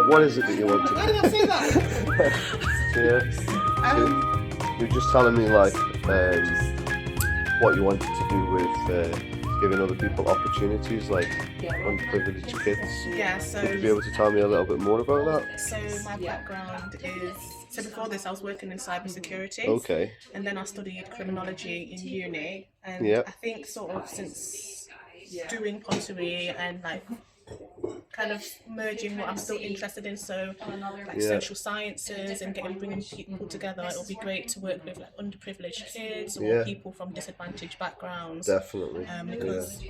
what is it that you want to do? Why did I say that? Yeah. You're just telling me like what you wanted to do with giving other people opportunities, like underprivileged kids. Yeah, so Would you be able to tell me a little bit more about that? so my background is, so before this I was working in cybersecurity. Okay. And then I studied criminology in uni, and Yeah. I think sort of since doing pottery and like kind of merging what I'm still interested in, so like social sciences and bringing people together, it'll be great to work with like underprivileged kids or people from disadvantaged backgrounds. Definitely. Because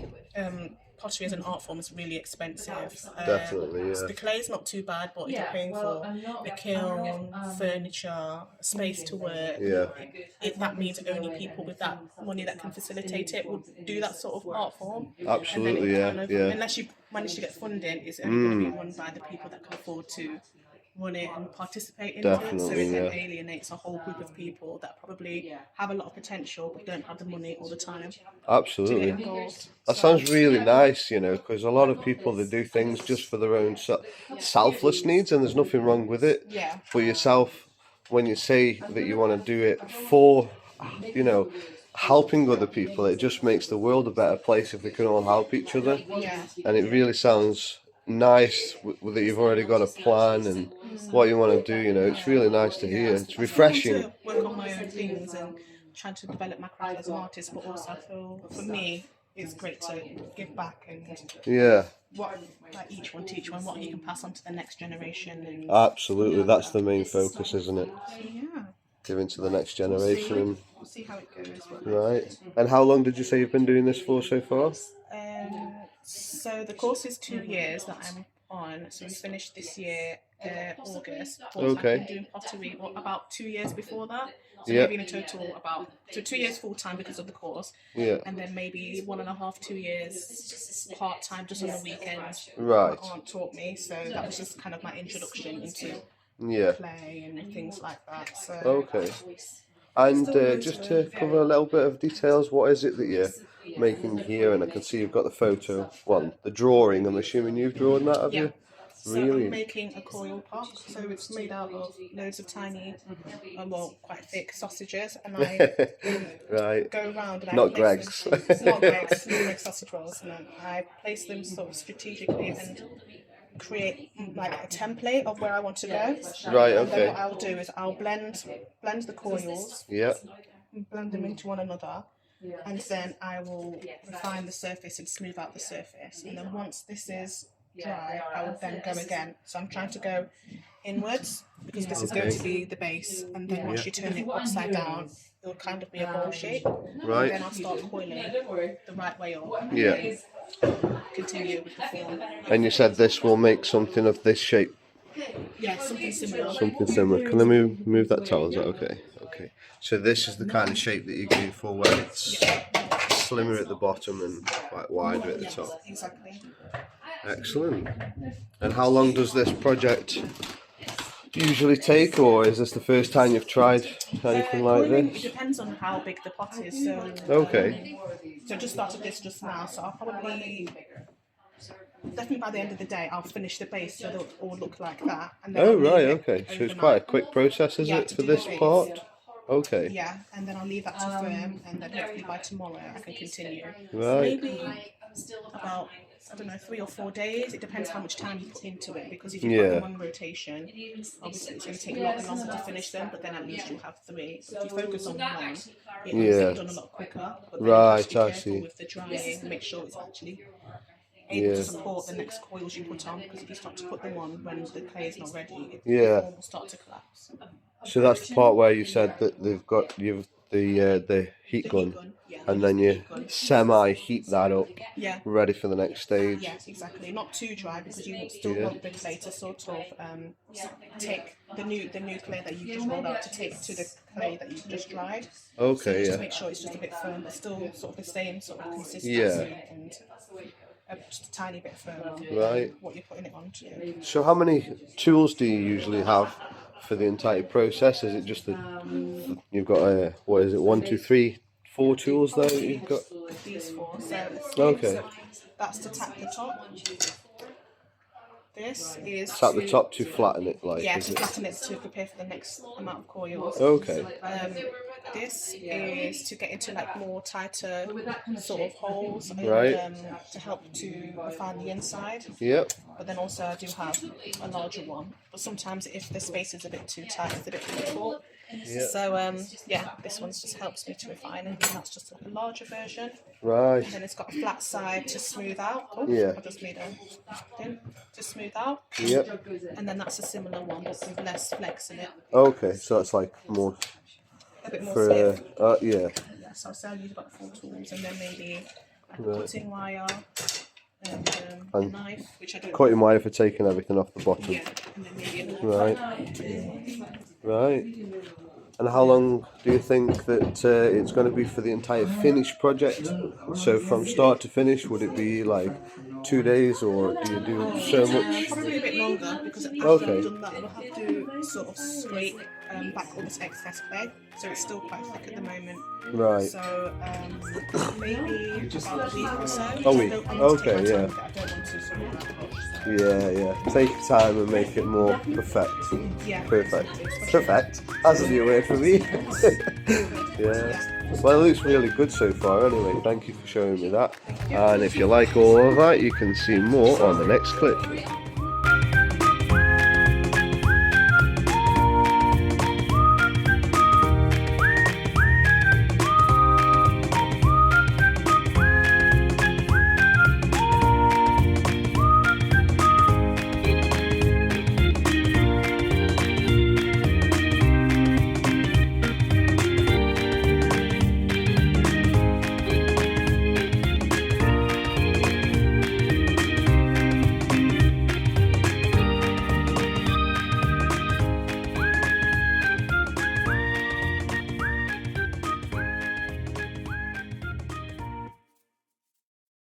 pottery as an art form is really expensive. Definitely, So the clay is not too bad, but if you're paying for a kiln, furniture, space to work, that means only people with that money that can facilitate it would do that sort of art form. Absolutely, Unless you manage to get funding, it's only going to be run by the people that can afford to run it and participate in it. So it then alienates a whole group of people that probably have a lot of potential but don't have the money all the time. Absolutely. That sounds really nice, you know, because a lot of people, they do things just for their own selfless needs, and there's nothing wrong with it. Yeah. For yourself, when you say that you want to do it for, you know, helping other people, it just makes the world a better place if we can all help each other. Yeah. And it really sounds nice that you've already got a plan and what you want to do, you know. It's really nice to hear. It's refreshing. I to work on my own things and trying to develop my craft as an artist, but also I feel for me it's great to give back and what, like each one teach one, what you can pass on to the next generation. And absolutely, that's the main focus, isn't it? Yeah. Giving to the next generation. We'll see how it goes. Right. And how long did you say you've been doing this for so far? So the course is 2 years that I'm on. So we finished this year, August. Okay. I've been doing pottery about 2 years before that. So maybe in a total about 2 years full time because of the course. Yeah. And then maybe 1.5, 2 years part time just on the weekends. Right. My aunt taught me, so that was just kind of my introduction into play and things like that. So okay. And just to cover a little bit of details, what is it that you're making here? And I can see you've got the photo, well, the drawing. I'm assuming you've drawn that, have you? So really? I'm making a coil pot, so it's made out of loads of tiny, quite thick sausages, and I go around and not I Greg's. Not Greg's sausage rolls, and I place them sort of strategically and create like a template of where I want to go. Right, and okay. then what I'll do is I'll blend the coils, blend them into one another, and then I will refine the surface and smooth out the surface, and then once this is dry, I will then go again. So I'm trying to go inwards because this is going to be the base, and then once you turn it upside down, it'll kind of be a bowl shape. Right. And then I'll start coiling the right way up. Yeah. Continue with the form. And you said this will make something of this shape. Yeah, something similar. Something similar. Can I move that towel? Is that okay? Okay. So this is the kind of shape that you're going for, where it's slimmer at the bottom and quite wider at the top. Exactly. Excellent. And how long does this project usually take, or is this the first time you've tried anything like this? It depends on how big the pot is. So okay. So I just started this just now, so I'll probably definitely by the end of the day I'll finish the base so they'll all look like that. And then okay. So it's quite a quick process, is it, for this part? Okay. Yeah, and then I'll leave that to firm, and then hopefully by tomorrow I can continue. Right. Maybe about 3 or 4 days. It depends how much time you put into it, because if you've got them on rotation, obviously it's going to take a lot longer to finish them, but then at least you'll have 3. But if you focus on one, it will get done a lot quicker. But then you have to be careful with the drying, make sure it's actually able to support the next coils you put on, because if you start to put them on when the clay is not ready, the form will start to collapse. So that's the part where you said that you've the heat gun, and then you semi-heat that up, ready for the next stage. Yes, exactly. Not too dry, because you still want the clay to sort of take the new clay that you just rolled out to take to the clay that you just dried. Okay, so just make sure it's just a bit firm, but still sort of the same sort of consistency and just a tiny bit firmer. Right. What you're putting it onto. So how many tools do you usually have for the entire process? Is it just you've got what is it, 1, 2, 3, 4 tools there that you've got? These 4. So okay. That's to tack the top. this is It's at the top to flatten it, like, yeah, is to it? flatten it to prepare for the next amount of coils. Okay. This is to get into like more tighter sort of holes and Right. to help to refine the inside. Yep. But then also I do have a larger one. But sometimes if the space is a bit too tight, it's a bit difficult. Yep. So yeah, this one just helps me to refine it. And that's just a larger version. Right. And then it's got a flat side to smooth out. Oh, Yeah. I just made a thing to smooth out. Yep. And then that's a similar one, but with less flex in it. Okay, so that's like more A bit more for stiff. yeah. Yeah, so I'll use about 4 tools and then maybe a cutting wire and a knife, which I don't Cutting wire for taking everything off the bottom. Yeah, and then maybe a knife. Right. Right. And how long do you think that it's going to be for the entire finished project? So from start to finish, would it be like 2 days, or do you do so much? Probably a bit longer because after Okay. I've done that, I'll have to sort of scrape back all this excess clay. So it's still quite thick at the moment. Right. So maybe about a week or so. A week. I need to take my Okay, time yeah. with it. I don't want to sort of Yeah. Take your time and make it more perfect. yeah. Perfect. especially- Perfect. That's a new word for me. Yeah. Well, it looks really good so far anyway. Thank you for showing me that. And if you like all of that, you can see more on the next clip.